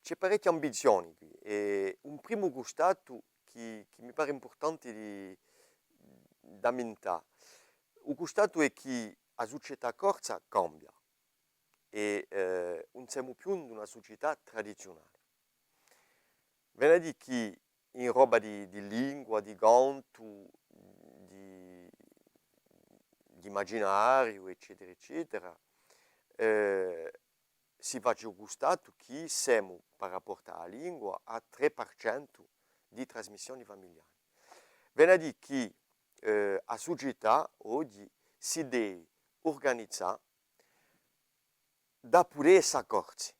c'è parecchie ambizioni qui e un primo gustato che mi pare importante da mentare. Il gustato è che la società corsa cambia e non siamo più in una società tradizionale. Viene a dire che in roba di lingua, di canto, di immaginario, eccetera, eccetera, si fa gustato che siamo, per rapporto alla lingua, a 3% di trasmissioni familiari. Viene a dire che la società oggi si deve organizzare da poter s'accorsi,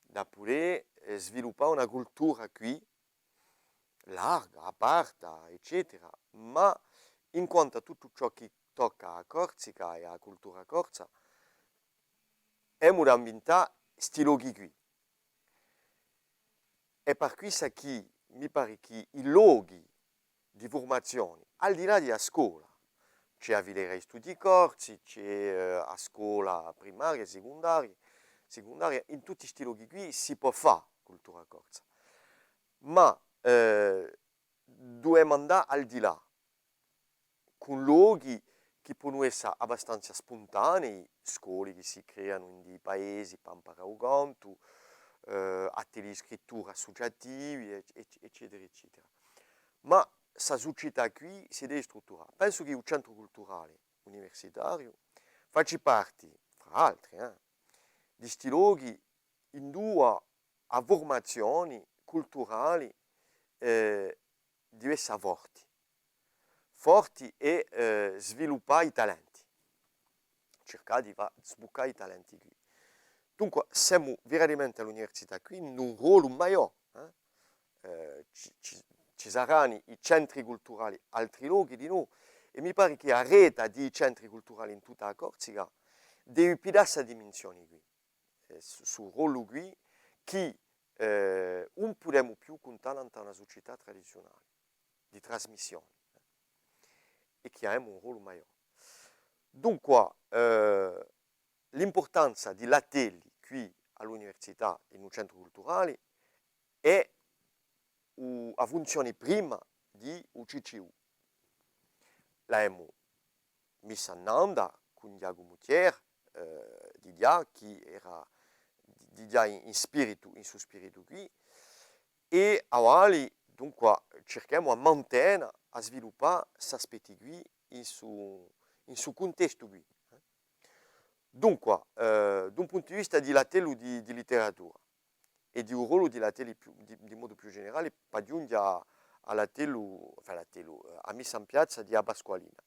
da poter sviluppare una cultura qui, larga, aperta, eccetera, ma in quanto a tutto ciò che tocca a Corsica e alla cultura corsa, abbiamo da inventare questi luoghi qui. E per questo che mi pare che i luoghi di formazione, al di là della scuola, c'è a Vilera Studi Corsi, c'è a scuola primaria, secondaria, in tutti questi luoghi qui si può fare cultura corsa. Ma dobbiamo andare al di là, con luoghi che possono essere abbastanza spontanei, scuole che si creano in dei paesi per imparare il canto, atelier di scrittura associativi, eccetera, eccetera. Ma questa società qui si deve strutturare. Penso che il centro culturale universitario faccia parte, fra altri, di questi luoghi in due a formazioni culturali diverse forti e sviluppare i talenti, cercare di sbucare i talenti qui. Dunque siamo veramente all'università qui in un ruolo maggiore. Ci saranno i centri culturali, altri luoghi di noi, e mi pare che la rete di centri culturali in tutta la Corsica deve più questa dimensione qui, sul ruolo qui, che non possiamo più contare in una società tradizionale di trasmissione e che abbiamo un ruolo maggiore. Dunque, l'importanza di Latelli qui all'università in un centro culturale è a funzione prima di UCCU. L'abbiamo messa in onda con Diago Mutier, che era in spirito, in suo spirito qui, e a dunque cerchiamo di mantenere, a sviluppare questi aspetti qui in suo contesto qui. Dunque, da un punto di vista di Latello di letteratura e di un ruolo di Latelli di modo più generale, per giungere a Latello, a messa in piazza di Abasqualina.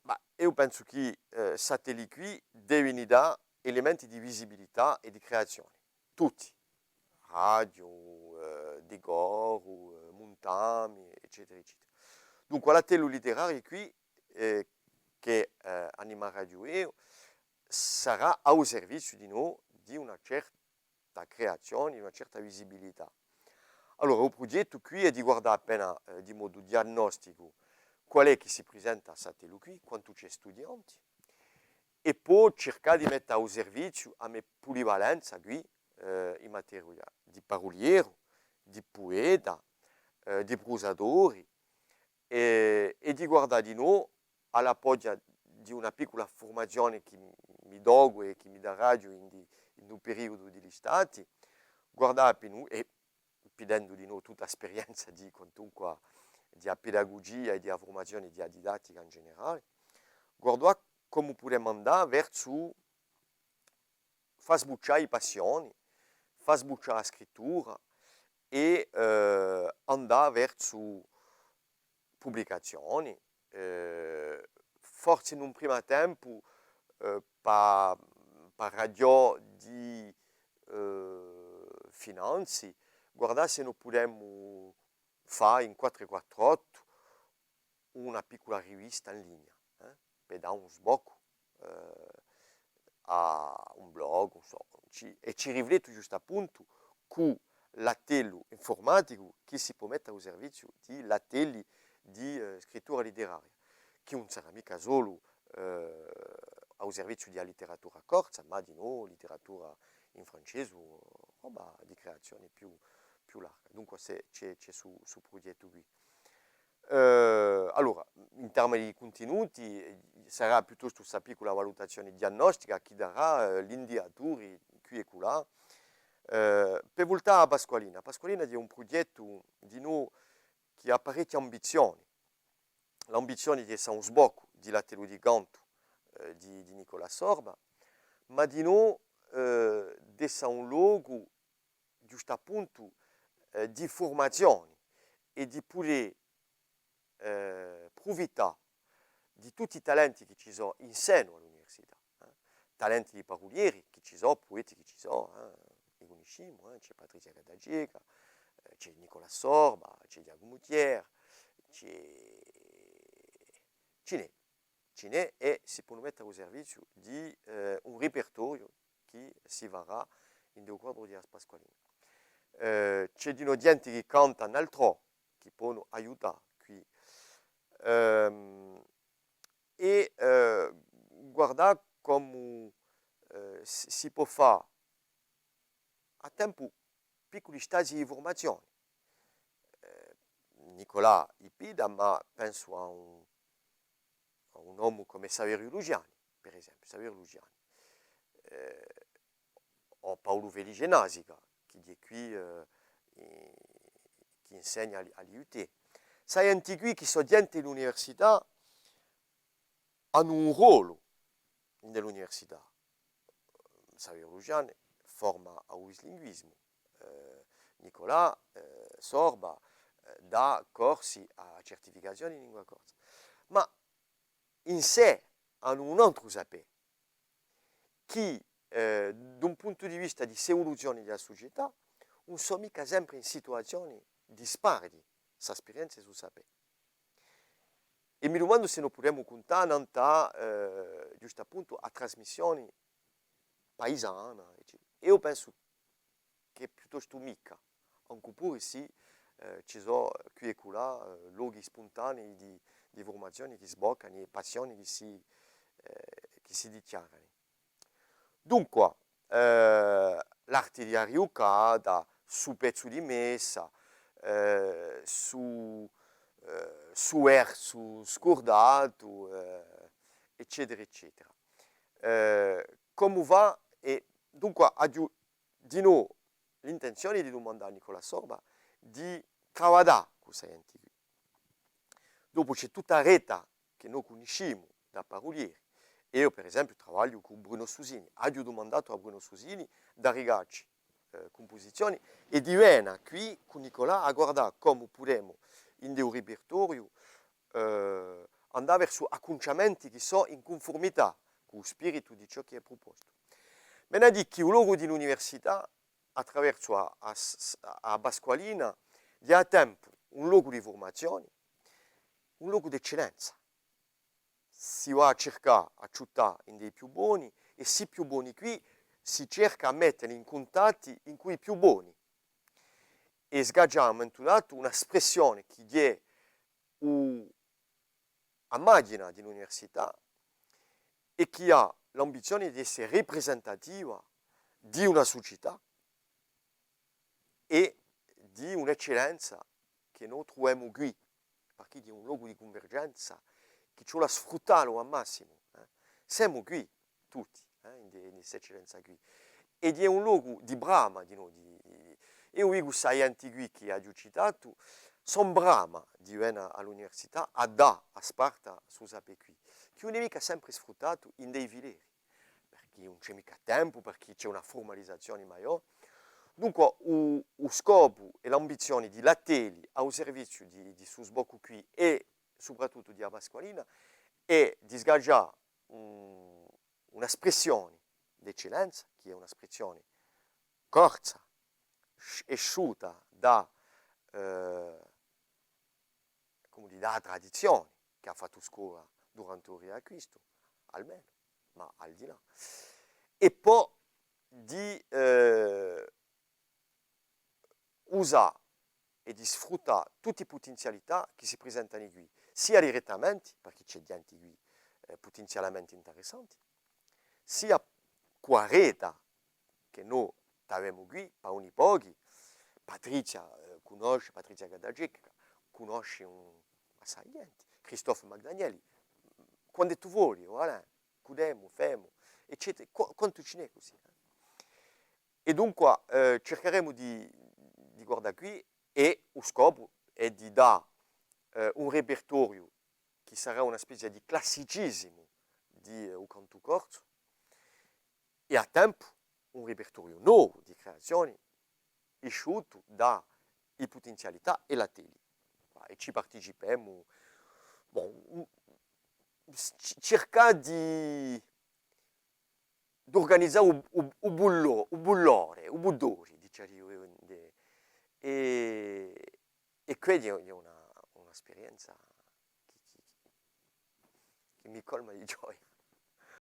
Ma io penso che Satelli qui devono dare elementi di visibilità e di creazione, tutti, radio, decoro, montami, eccetera, eccetera. Dunque, l'attello letterario qui, che Anima Radio io, sarà al servizio di noi di una certa creazione, di una certa visibilità. Allora, il progetto qui è di guardare appena di modo diagnostico qual è che si presenta a Satello qui, quanto c'è studianti, e poi cercare di mettere al servizio a me polivalenza qui in materia di paroliero, di poeta, di prosadori, e di guardare di noi alla poggia di una piccola formazione che mi do e che mi dà radio in un periodo degli stati, guardare per noi e chiedendo di noi tutta esperienza di quantunque di pedagogia e di formazione di didattica in generale, guardare come possiamo andare verso far sbucciare le passioni, far sbucciare la scrittura e andare verso pubblicazioni, forse in un primo tempo per radio di finanze, guardare se noi possiamo fare in 448 una piccola rivista in linea, per dare un sbocco a un blog, e ci rifletto giusto appunto con l'attello informatico che si può mettere al servizio di l'attelli di scrittura letteraria, che non sarà mica solo a servizio della letteratura corsa, ma di nuovo letteratura in francese o roba di creazione più larga. Dunque c'è su progetto qui. Allora, in termini di contenuti, sarà piuttosto questa piccola valutazione diagnostica che darà gli indicatori qui e là. Per voltare a Pasqualina. Pasqualina è un progetto di noi che ha parecchie ambizioni. L'ambizione di essere un sbocco di Latelo di Ganto di Nicola Sorba, ma di noi di essere un luogo giusto appunto di formazione e di poter approfittare di tutti i talenti che ci sono in seno all'università. Talenti di parolieri che ci sono, poeti che ci sono, li conosciamo, c'è Patrizia Cadagiega, c'è Nicola Sorba, c'è Diago Mutier, ce n'è e si può mettere al servizio di un repertorio che si varrà in due quadri di Pasqualina. C'è di noi gente che canta un altro, che può aiutare qui. Guardare come si può fare a tempo piccoli stadi di formazione. Nicola Ipida, ma penso a un uomo come Saverio Lugiani, per esempio, Saverio Lugiani, o Paolo Veligenasica, che è qui, che insegna all'IUT. Sai antichi che studianti dell'università hanno un ruolo nell'università. Saverio Lugiani forma a linguismo, Nicola Sorba dà corsi a certificazione in lingua corsa, ma in sé hanno un altro sapere che da un punto di vista di evoluzione della società non sono mica sempre in situazioni disparati, questa esperienza e su sapere. E mi domando se non potremmo contare giusto appunto a trasmissioni paesane, eccetera. E io penso che piuttosto mica, anche pure sì, ci sono qui e là luoghi spontanei di formazione che sboccano e passioni che si dichiarano. Dunque, l'arte di Ariucada, su pezzo di messa, su verso scordato, eccetera, eccetera. Come va? E dunque, di noi l'intenzione di domandare a Nicola Sorba di travada questa gente qui. Dopo c'è tutta la rete che noi conosciamo da parolieri. Io per esempio lavoro con Bruno Susini, ho domandato a Bruno Susini da rigarci composizioni e di Vena qui con Nicola a guardare come potremmo in un repertorio andare verso acconciamenti che sono in conformità con lo spirito di ciò che è proposto. Me ne dico che il luogo dell'università attraverso a Pasqualina di a tempo un luogo di formazione, un luogo di eccellenza. Si va a cercare a città in dei più buoni e si più buoni qui si cerca a mettere in contatti in cui più buoni e sgaggiamo un'espressione che è immagina dell'università e che ha l'ambizione di essere rappresentativa di una società e di un'eccellenza che noi troviamo qui, perché è un luogo di convergenza che ci vuole sfruttarlo al massimo. Siamo qui tutti, in questa eccellenza qui. Ed è un luogo di brama di noi. Io dico sai antichi che ha citato, sono brama di venire all'università a dare a Sparta su sapere qui, che non è mica sempre sfruttato in dei vileri, perché non c'è mica tempo, perché c'è una formalizzazione maggiore. Dunque, lo scopo e l'ambizione di Lateli al servizio di Susbocco qui e soprattutto di Pasqualina è di sgaggiare un'espressione d'eccellenza, che è un'espressione corsa, asciutta da tradizione che ha fatto scuola durante il riacquisto, almeno, ma al di là. E poi di usare e di sfruttare tutte le potenzialità che si presentano qui, sia direttamente, perché c'è gente qui potenzialmente interessanti, sia quareta che noi avevamo qui, paoni pochi, Patrizia Patrizia Gadagec, conosce assai gente, Christophe Magdanieli, quando tu vuoi, voilà, cudemo, femo, eccetera, quanto ce n'è così. E dunque cercheremo di guardare qui e lo scopo è di dare un repertorio che sarà una specie di classicismo di un canto corto e a tempo un repertorio nuovo di creazioni asciutto dalle potenzialità e la tele. E ci partecipiamo, bon, cercare di organizzare un bullore, un buddori, diciamo, e quindi è un'esperienza che mi colma di gioia.